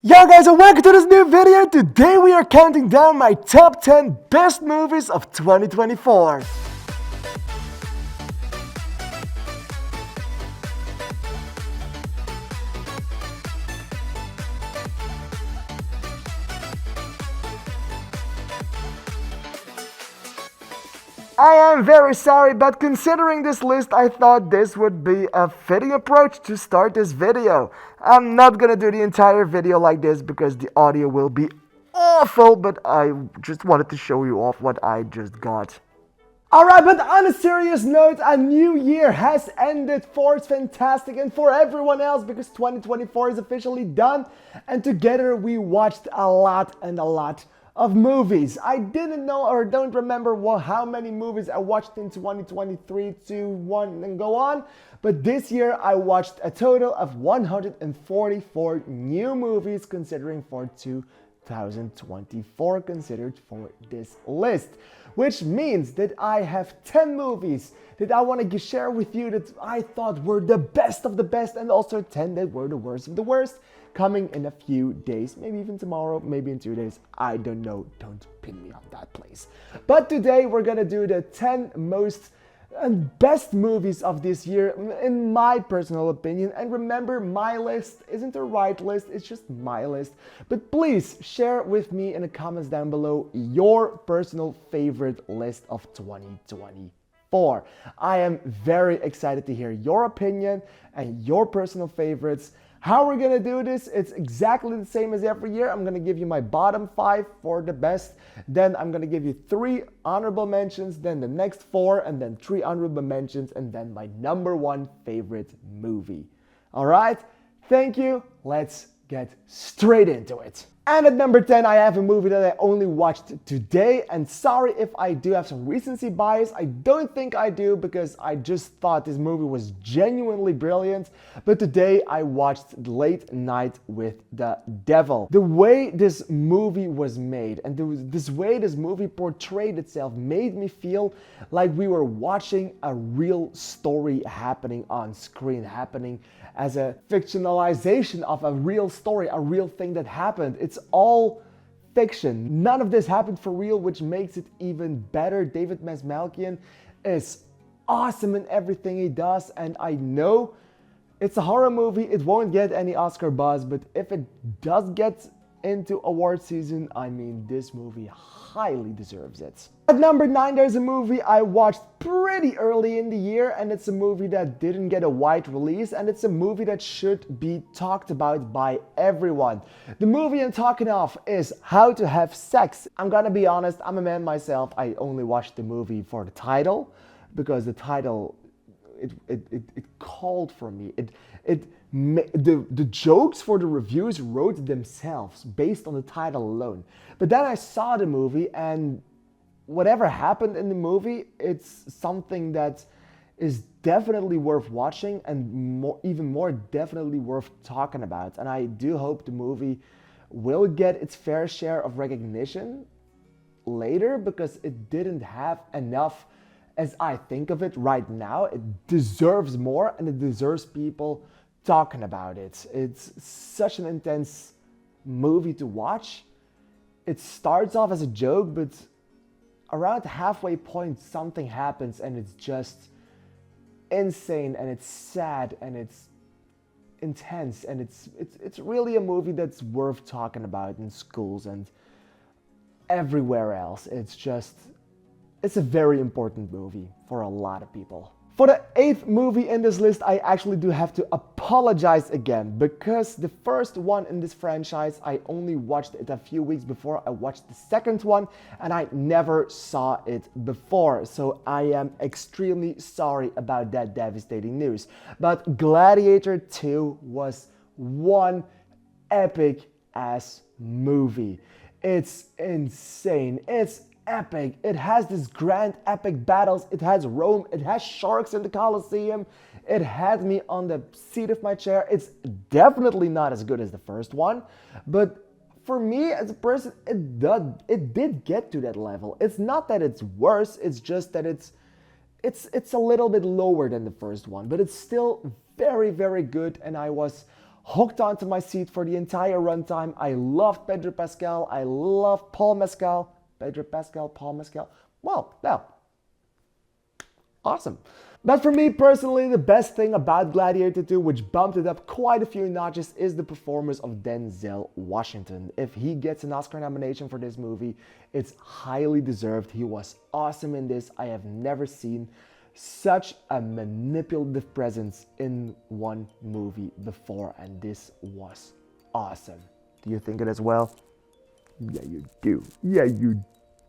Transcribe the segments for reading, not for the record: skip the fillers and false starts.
Yo guys, and welcome to this new video. Today we are counting down my top 10 best movies of 2024. I am very sorry, but considering this list, I thought this would be a fitting approach to start this video. I'm not gonna do the entire video like this because the audio will be awful, but I just wanted to show you off what I just got. Alright, but on a serious note, a new year has ended for Sventastic and for everyone else because 2024 is officially done, and together we watched a lot of movies. I didn't know or don't remember how many movies I watched in 2023 to one and go on, but this year I watched a total of 144 new movies considering for 2024 considered for this list, which means that I have 10 movies that I want to share with you that I thought were the best of the best, and also 10 that were the worst of the worst, coming in a few days, maybe even tomorrow, maybe in 2 days, I don't know, don't pin me on that place. But today we're gonna do the 10 most and best movies of this year, in my personal opinion. And remember, my list isn't the right list, it's just my list. But please share with me in the comments down below your personal favorite list of 2024. I am very excited to hear your opinion and your personal favorites. How we're gonna do this, it's exactly the same as every year. I'm gonna give you my bottom 5 for the best, then I'm gonna give you 3 honorable mentions, then the next 4, and then 3 honorable mentions, and then my number 1 favorite movie. Alright, thank you, let's get straight into it. And at number 10, I have a movie that I only watched today, and sorry if I do have some recency bias. I don't think I do because I just thought this movie was genuinely brilliant. But today I watched Late Night with the Devil. The way this movie was made and this way this movie portrayed itself made me feel like we were watching a real story happening on screen, happening as a fictionalization of a real story, a real thing that happened. It's all fiction. None of this happened for real, which makes it even better. David Mazmalkian is awesome in everything he does, and I know it's a horror movie. It won't get any Oscar buzz, but if it does get into award season, I mean, this movie highly deserves it. At number 9, there's a movie I watched pretty early in the year, and it's a movie that didn't get a wide release, and it's a movie that should be talked about by everyone. The movie I'm talking of is How to Have Sex. I'm gonna be honest, I'm a man myself. I only watched the movie for the title, because the title, it called for me. The jokes for the reviews wrote themselves based on the title alone. But then I saw the movie, and whatever happened in the movie, it's something that is definitely worth watching, and even more definitely worth talking about. And I do hope the movie will get its fair share of recognition later, because it didn't have enough as I think of it right now. It deserves more, and it deserves people talking about it. It's such an intense movie to watch. It starts off as a joke, but around the halfway point something happens, and it's just insane, and it's sad, and it's intense, and it's really a movie that's worth talking about in schools and everywhere else. It's a very important movie for a lot of people. For the 8th movie in this list, I actually do have to apologize again, because the first one in this franchise, I only watched it a few weeks before I watched the second one, and I never saw it before. So I am extremely sorry about that devastating news. But Gladiator 2 was one epic ass movie. It's insane. It's epic. It has this grand epic battles. It has Rome. It has sharks in the Colosseum. It had me on the seat of my chair. It's definitely not as good as the first one, but for me as a person, it did get to that level. It's not that it's worse. It's just that it's a little bit lower than the first one, but it's still very, very good, and I was hooked onto my seat for the entire runtime. I loved Pedro Pascal. I loved Paul Mescal. Pedro Pascal, Paul Mescal. Well, awesome. But for me personally, the best thing about Gladiator 2, which bumped it up quite a few notches, is the performance of Denzel Washington. If he gets an Oscar nomination for this movie, it's highly deserved. He was awesome in this. I have never seen such a manipulative presence in one movie before, and this was awesome. Do you think it as well? Yeah, you do. Yeah, you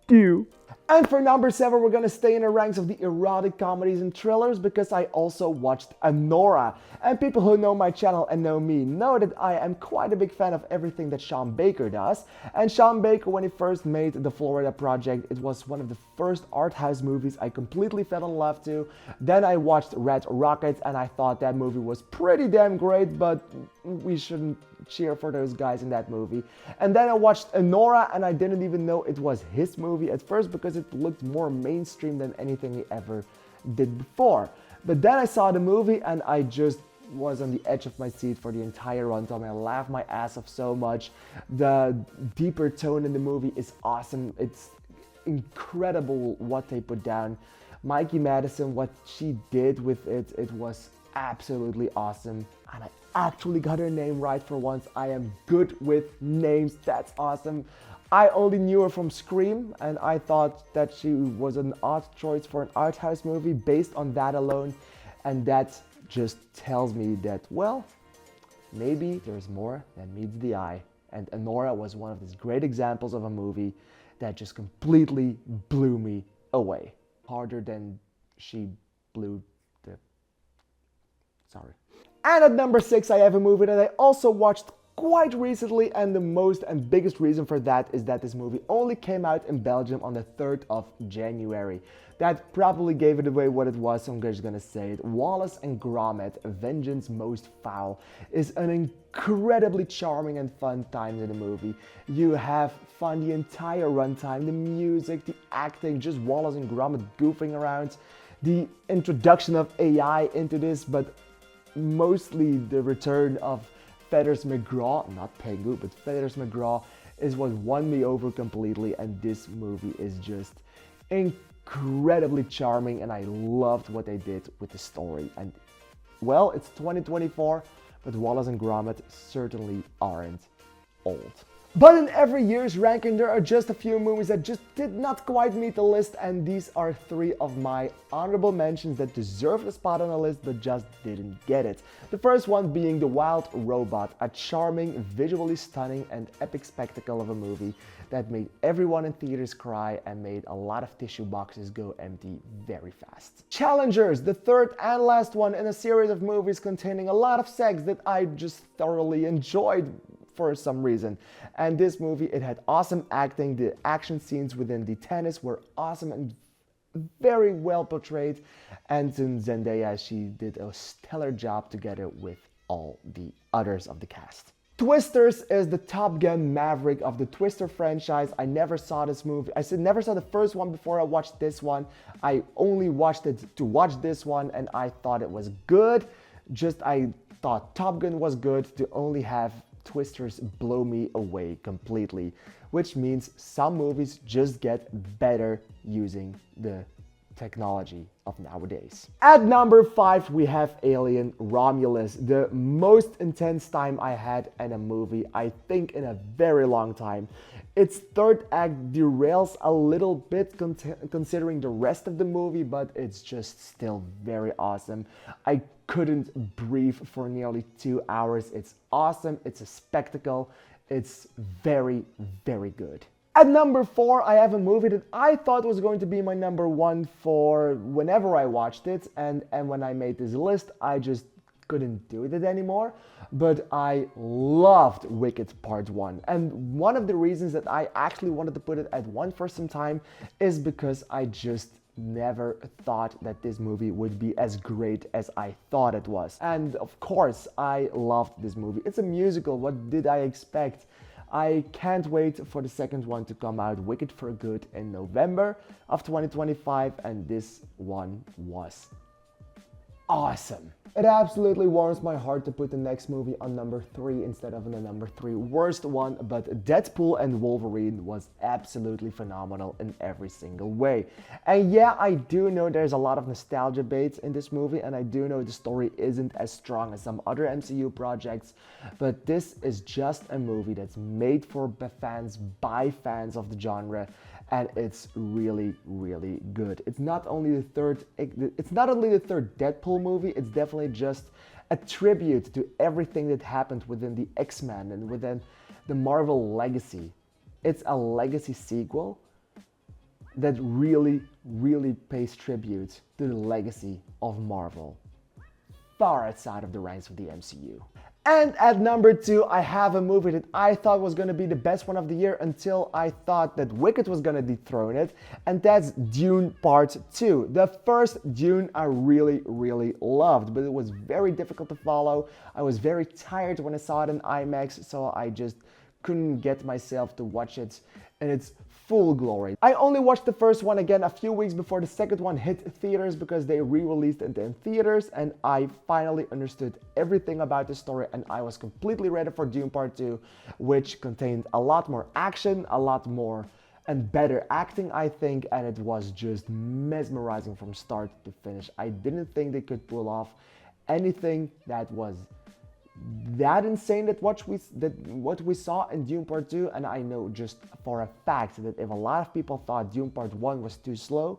do. And for number 7, we're gonna stay in the ranks of the erotic comedies and thrillers because I also watched Anora. And people who know my channel and know me know that I am quite a big fan of everything that Sean Baker does. And Sean Baker, when he first made The Florida Project, it was one of the first art house movies I completely fell in love to. Then I watched Red Rocket and I thought that movie was pretty damn great, but we shouldn't cheer for those guys in that movie. And then I watched Anora and I didn't even know it was his movie at first because it looked more mainstream than anything he ever did before. But then I saw the movie and I just was on the edge of my seat for the entire runtime. I laughed my ass off so much. The deeper tone in the movie is awesome. It's incredible what they put down. Mikey Madison, what she did with it, it was absolutely awesome. And I actually got her name right for once. I am good with names. That's awesome. I only knew her from Scream, and I thought that she was an odd choice for an art house movie based on that alone. And that just tells me that, well, maybe there's more than meets the eye. And Anora was one of these great examples of a movie that just completely blew me away. Harder than she blew the... Sorry. And at number 6, I have a movie that I also watched quite recently, and the most and biggest reason for that is that this movie only came out in Belgium on the 3rd of January. That probably gave it away what it was, so I'm just gonna say it. Wallace and Gromit, Vengeance Most Foul, is an incredibly charming and fun time in the movie. You have fun the entire runtime, the music, the acting, just Wallace and Gromit goofing around, the introduction of AI into this, but mostly the return of Feathers McGraw, not Pengu, but Feathers McGraw is what won me over completely, and this movie is just incredibly charming, and I loved what they did with the story. And well, it's 2024, but Wallace and Gromit certainly aren't old. But in every year's ranking, there are just a few movies that just did not quite meet the list, and these are 3 of my honorable mentions that deserved a spot on the list but just didn't get it. The first one being The Wild Robot, a charming, visually stunning and epic spectacle of a movie that made everyone in theaters cry and made a lot of tissue boxes go empty very fast. Challengers, the third and last one in a series of movies containing a lot of sex that I just thoroughly enjoyed for some reason. And this movie, it had awesome acting. The action scenes within the tennis were awesome and very well portrayed. And in Zendaya, she did a stellar job together with all the others of the cast. Twisters is the Top Gun Maverick of the Twister franchise. I never saw this movie. I never saw the first one before I watched this one. I only watched it to watch this one, and I thought it was good. I thought Top Gun was good to only have Twisters blow me away completely, which means some movies just get better using the technology of nowadays. At number 5, we have Alien Romulus, the most intense time I had in a movie, I think, in a very long time. Its third act derails a little bit considering the rest of the movie, but it's just still very awesome. I couldn't breathe for nearly 2 hours. It's awesome, it's a spectacle, it's very, very good. At number 4, I have a movie that I thought was going to be my number 1 for whenever I watched it, and when I made this list, I just couldn't do it anymore. But I loved Wicked Part 1. And one of the reasons that I actually wanted to put it at 1 for some time is because I just never thought that this movie would be as great as I thought it was. And of course, I loved this movie. It's a musical. What did I expect? I can't wait for the second one to come out, Wicked for Good, in November of 2025, and this one was awesome. It absolutely warms my heart to put the next movie on number 3 instead of the number 3 worst one, but Deadpool and Wolverine was absolutely phenomenal in every single way. And yeah, I do know there's a lot of nostalgia baits in this movie, and I do know the story isn't as strong as some other MCU projects, but this is just a movie that's made for fans by fans of the genre, and it's really, really good. It's not only the third Deadpool movie, it's definitely just a tribute to everything that happened within the X-Men and within the Marvel legacy. It's a legacy sequel that really, really pays tribute to the legacy of Marvel, far outside of the ranks of the MCU. And at number 2, I have a movie that I thought was going to be the best one of the year until I thought that Wicked was going to dethrone it, and that's Dune Part 2. The first Dune I really, really loved, but it was very difficult to follow. I was very tired when I saw it in IMAX, so I just couldn't get myself to watch it in its full glory. I only watched the first one again a few weeks before the second one hit theaters because they re-released it in theaters, and I finally understood everything about the story, and I was completely ready for Dune Part 2, which contained a lot more action, a lot more and better acting, I think, and it was just mesmerizing from start to finish. I didn't think they could pull off anything that was that insane that what we saw in Dune Part 2, and I know just for a fact that if a lot of people thought Dune Part 1 was too slow,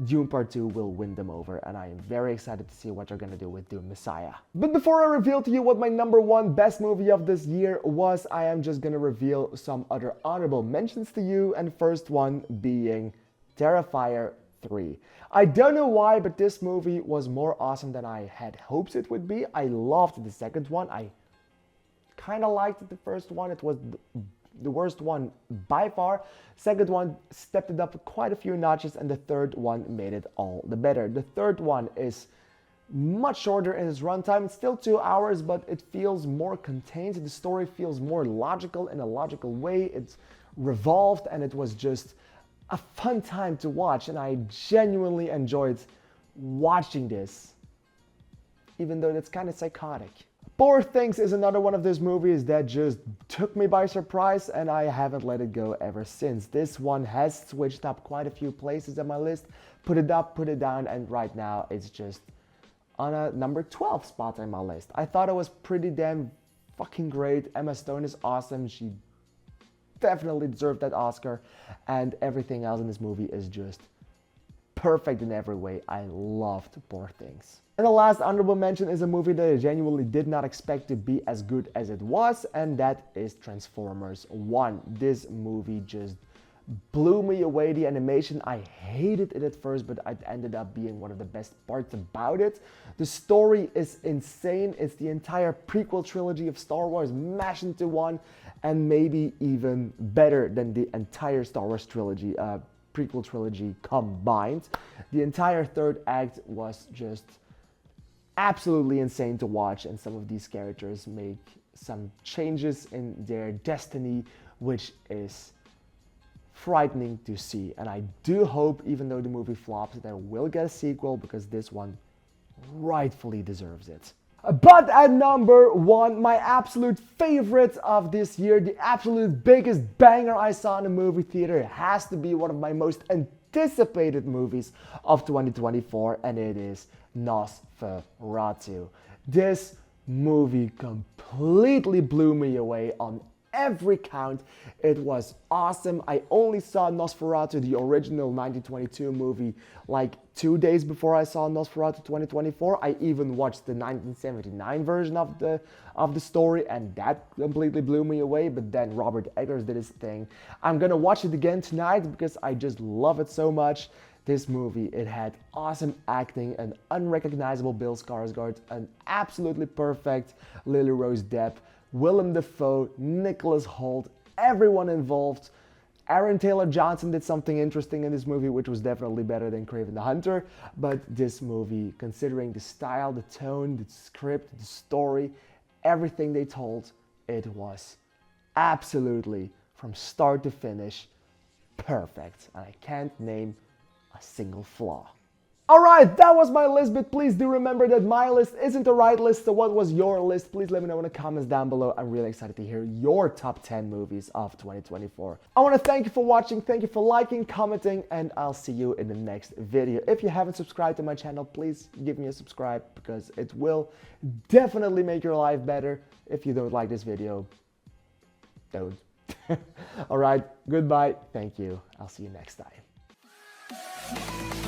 Dune Part 2 will win them over, and I am very excited to see what they're gonna do with Dune Messiah. But before I reveal to you what my number 1 best movie of this year was, I am just gonna reveal some other honorable mentions to you, and first one being Terrifier 3. I don't know why, but this movie was more awesome than I had hopes it would be. I loved the second one. I kind of liked the first one. It was the worst one by far. Second one stepped it up quite a few notches, and the third one made it all the better. The third one is much shorter in its runtime. It's still 2 hours, but it feels more contained. The story feels more logical in a logical way. It's revolved, and it was just a fun time to watch, and I genuinely enjoyed watching this, even though that's kind of psychotic. Poor Things is another one of those movies that just took me by surprise, and I haven't let it go ever since. This one has switched up quite a few places on my list, put it up, put it down, and right now it's just on a number 12 spot on my list. I thought it was pretty damn fucking great. Emma Stone is awesome. She definitely deserved that Oscar, and everything else in this movie is just perfect in every way. I loved Poor Things. And the last honorable mention is a movie that I genuinely did not expect to be as good as it was, and that is Transformers 1. This movie just blew me away. The animation, I hated it at first, but it ended up being one of the best parts about it. The story is insane. It's the entire prequel trilogy of Star Wars mashed into one, and maybe even better than the entire Star Wars trilogy, prequel trilogy combined. The entire third act was just absolutely insane to watch, and some of these characters make some changes in their destiny, which is frightening to see. And I do hope, even though the movie flops, that it will get a sequel, because this one rightfully deserves it. But at number 1, my absolute favorite of this year, the absolute biggest banger I saw in a movie theater, has to be one of my most anticipated movies of 2024, and it is Nosferatu. This movie completely blew me away on every count. It was awesome. I only saw Nosferatu, the original 1922 movie, like 2 days before I saw Nosferatu 2024. I even watched the 1979 version of the story, and that completely blew me away. But then Robert Eggers did his thing. I'm gonna watch it again tonight because I just love it so much. This movie, it had awesome acting, an unrecognizable Bill Skarsgård, an absolutely perfect Lily Rose Depp, Willem Dafoe, Nicholas Hoult, everyone involved. Aaron Taylor Johnson did something interesting in this movie, which was definitely better than Kraven the Hunter. But this movie, considering the style, the tone, the script, the story, everything they told, it was absolutely, from start to finish, perfect. And I can't name a single flaw. Alright, that was my list, but please do remember that my list isn't the right list, so what was your list? Please let me know in the comments down below. I'm really excited to hear your top 10 movies of 2024. I want to thank you for watching, thank you for liking, commenting, and I'll see you in the next video. If you haven't subscribed to my channel, please give me a subscribe because it will definitely make your life better. If you don't like this video, don't. Alright, goodbye, thank you, I'll see you next time.